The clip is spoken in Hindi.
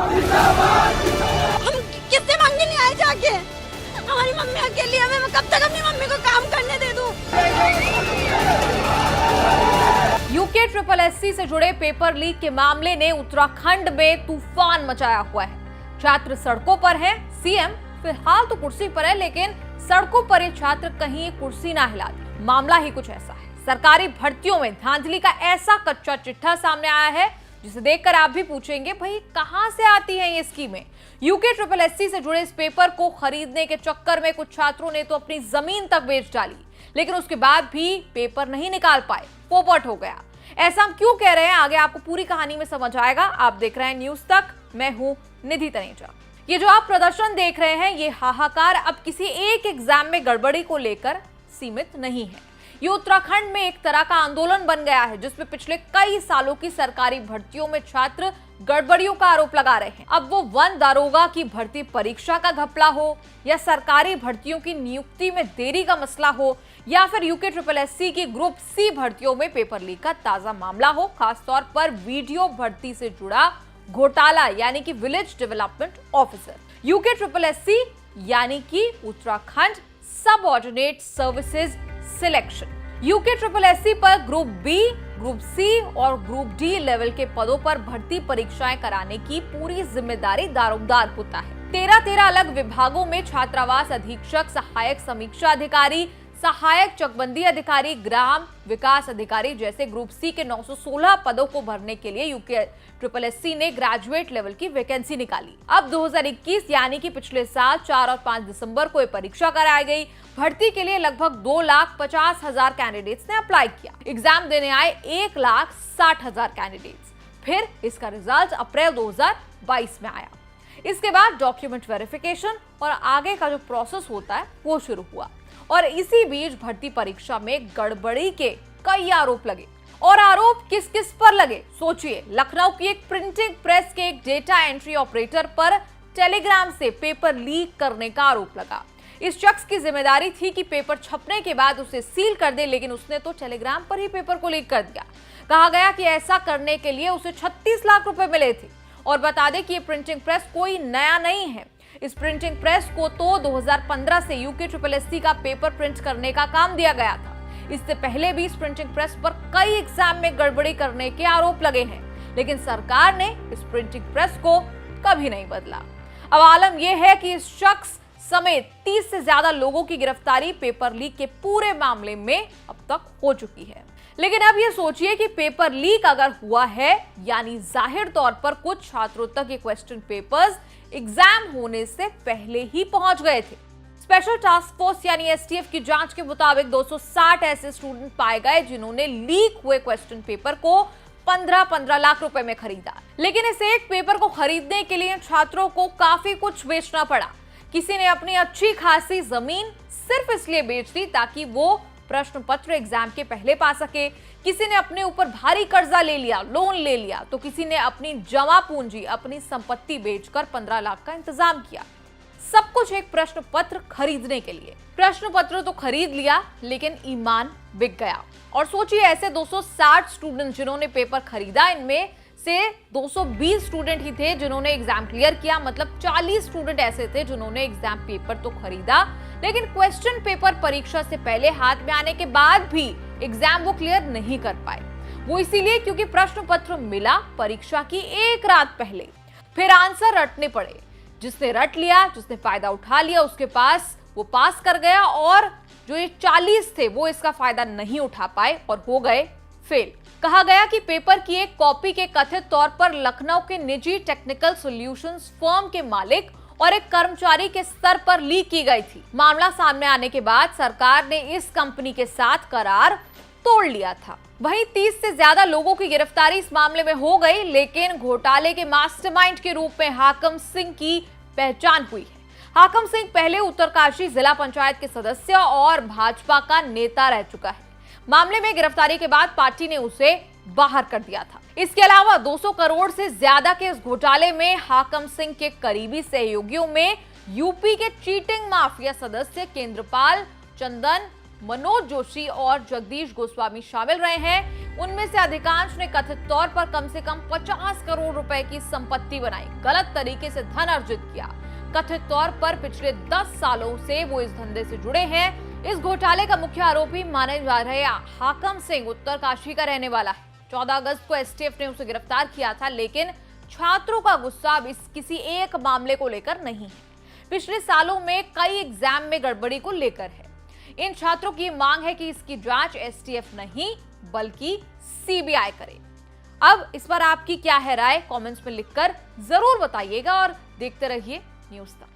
हम किससे मांगने नहीं आए जाके, हमारी मम्मी अकेली है, मैं कब तक अपनी मम्मी को काम करने दे दूं? यूके SSSC से जुड़े पेपर लीक के मामले ने उत्तराखंड में तूफान मचाया हुआ है। छात्र सड़कों पर हैं, सीएम फिलहाल तो कुर्सी पर है, लेकिन सड़कों पर ये छात्र कहीं कुर्सी ना हिला दे। मामला ही कुछ ऐसा है। सरकारी भर्तियों में धांधली का ऐसा कच्चा चिट्ठा सामने आया है जिसे देखकर आप भी पूछेंगे, भाई कहां से आती हैं ये स्कीमें? यूके SSSC से जुड़े इस पेपर को खरीदने के चक्कर में कुछ छात्रों ने तो अपनी जमीन तक बेच डाली, लेकिन उसके बाद भी पेपर नहीं निकाल पाए, पोपट हो गया। ऐसा हम क्यों कह रहे हैं, आगे आपको पूरी कहानी में समझ आएगा। आप देख रहे हैं न्यूज तक, मैं हूं निधि तनेजा। ये जो आप प्रदर्शन देख रहे हैं, ये हाहाकार अब किसी एक एग्जाम में गड़बड़ी को लेकर सीमित नहीं है। ये उत्तराखंड में एक तरह का आंदोलन बन गया है, जिसमें पिछले कई सालों की सरकारी भर्तियों में छात्र गड़बड़ियों का आरोप लगा रहे हैं। अब वो वन दारोगा की भर्ती परीक्षा का घपला हो, या सरकारी भर्तियों की नियुक्ति में देरी का मसला हो, या फिर यूके SSSC की ग्रुप सी भर्तियों में पेपर लीक का ताजा मामला हो, खासतौर पर वीडियो भर्ती से जुड़ा घोटाला यानी कि village development officer. UK SSSC यानी कि Uttarakhand subordinate services selection. UK SSSC पर ग्रुप बी, ग्रुप सी और ग्रुप डी लेवल के पदों पर भर्ती परीक्षाएं कराने की पूरी जिम्मेदारी दारोमदार होता है। 13 अलग विभागों में छात्रावास अधीक्षक, सहायक समीक्षा अधिकारी, सहायक चकबंदी अधिकारी, ग्राम विकास अधिकारी जैसे ग्रुप सी के 916 पदों को भरने के लिए यूके SSSC ने ग्रेजुएट लेवल की वैकेंसी निकाली। अब 2021 यानी कि पिछले साल 4 और 5 दिसंबर को ये परीक्षा कराई गई। भर्ती के लिए लगभग 2,50,000 कैंडिडेट्स ने अप्लाई किया। एग्जाम देने आए 1,60,000 कैंडिडेट्स। फिर इसका रिजल्ट अप्रैल 2022 में आया। इसके बाद डॉक्यूमेंट वेरिफिकेशन और आगे का जो प्रोसेस होता है वो शुरू हुआ, और इसी बीच भर्ती परीक्षा में गड़बड़ी के कई आरोप लगे। और आरोप किस किस पर लगे सोचिए। लखनऊ की एक प्रिंटिंग प्रेस के एक डेटा एंट्री ऑपरेटर पर टेलीग्राम से पेपर लीक करने का आरोप लगा। इस शख्स की जिम्मेदारी थी कि पेपर छपने के बाद उसे सील कर दे, लेकिन उसने तो टेलीग्राम पर ही पेपर को लीक कर दिया। कहा गया कि ऐसा करने के लिए उसे 36 लाख रुपए मिले थे। और बता दें कि ये प्रिंटिंग प्रेस कोई नया नहीं है। इस प्रिंटिंग प्रेस को तो 2015 से यूके SSSC का पेपर प्रिंट करने का काम दिया गया था। इससे पहले भी इस प्रिंटिंग प्रेस पर कई एग्जाम में गड़बड़ी करने के आरोप लगे हैं, लेकिन सरकार ने इस प्रिंटिंग प्रेस को कभी नहीं बदला। अब आलम यह है कि इस शख्स समेत 30 से ज्यादा लोगों की गिरफ्तारी पेपर लीक के पूरे मामले में अब तक हो चुकी है। लेकिन अब ये सोचिए कि पेपर लीक अगर हुआ है, यानी जाहिर तौर पर कुछ छात्रों तक ये क्वेश्चन पेपर्स एग्जाम होने से पहले ही पहुंच गए थे। स्पेशल टास्क फोर्स यानी STF की जांच के मुताबिक 260 ऐसे स्टूडेंट पाए गए जिन्होंने लीक हुए क्वेश्चन पेपर को 15-15 लाख रुपए में खरीदा। लेकिन इस एक पेपर को खरीदने के लिए छात्रों को काफी कुछ बेचना पड़ा। किसी ने अपनी अच्छी खासी जमीन सिर्फ इसलिए बेच दी ताकि वो प्रश्न पत्र एग्जाम के पहले पा सके। किसी ने अपने ऊपर भारी कर्जा ले लिया, लोन ले लिया, तो किसी ने अपनी जमा पूंजी, अपनी संपत्ति बेचकर 15 लाख का इंतजाम किया। सब कुछ एक प्रश्न पत्र खरीदने के लिए। प्रश्न पत्र तो खरीद लिया, लेकिन ईमान बिक गया। और सोचिए ऐसे 260 स्टूडेंट जिन्होंने पेपर खरीदा, इनमें से 220 स्टूडेंट ही थे जिन्होंने एग्जाम क्लियर किया। मतलब 40 स्टूडेंट ऐसे थे जिन्होंने एग्जाम पेपर तो खरीदा, लेकिन क्वेश्चन पेपर परीक्षा से पहले हाथ में आने के बाद भी एग्जाम वो क्लियर नहीं कर पाए। वो इसीलिए क्योंकि प्रश्न पत्र मिला परीक्षा की एक रात पहले। फिर आंसर रटने पड़े। जिसने रट लिया, जिसने फायदा उठा लिया, उसके पास वो पास कर गया, और जो ये 40 थे वो इसका फायदा नहीं उठा पाए और हो गए फेल। कहा गया कि पेपर की एक कॉपी के कथित तौर पर लखनऊ के निजी टेक्निकल सॉल्यूशंस फर्म के मालिक और एक कर्मचारी के स्तर पर लीक की गई थी। मामला सामने आने के बाद सरकार ने इस कंपनी के साथ करार तोड़ लिया था। वहीं 30 से ज्यादा लोगों की गिरफ्तारी इस मामले में हो गई, लेकिन घोटाले के मास्टरमाइंड के रूप में हाकम सिंह की पहचान हुई है। हाकम सिंह पहले उत्तरकाशी जिला पंचायत के सदस्य और भाजपा का नेता रह चुका है। मामले में गिरफ्तारी के बाद पार्टी ने उसे बाहर कर दिया था। इसके अलावा 200 करोड़ से ज्यादा के इस घोटाले में हाकम सिंह के करीबी सहयोगियों में यूपी के चीटिंग माफिया सदस्य केंद्रपाल, चंदन, मनोज जोशी और जगदीश गोस्वामी शामिल रहे हैं। उनमें से अधिकांश ने कथित तौर पर कम से कम 50 करोड़ रुपए की संपत्ति बनाई, गलत तरीके से धन अर्जित किया। कथित तौर पर पिछले 10 सालों से वो इस धंधे से जुड़े हैं। इस घोटाले का मुख्य आरोपी माने जा रहे हाकम सिंह उत्तरकाशी का रहने वाला है। 14 अगस्त को एसटीएफ ने उसे गिरफ्तार किया था, लेकिन छात्रों का गुस्सा अब इस किसी एक मामले को लेकर नहीं है, पिछले सालों में कई एग्जाम में गड़बड़ी को लेकर है। इन छात्रों की मांग है कि इसकी जांच एसटीएफ नहीं बल्कि सीबीआई करे। अब इस पर आपकी क्या है राय, कमेंट्स में लिखकर जरूर बताइएगा और देखते रहिए न्यूज़ तक।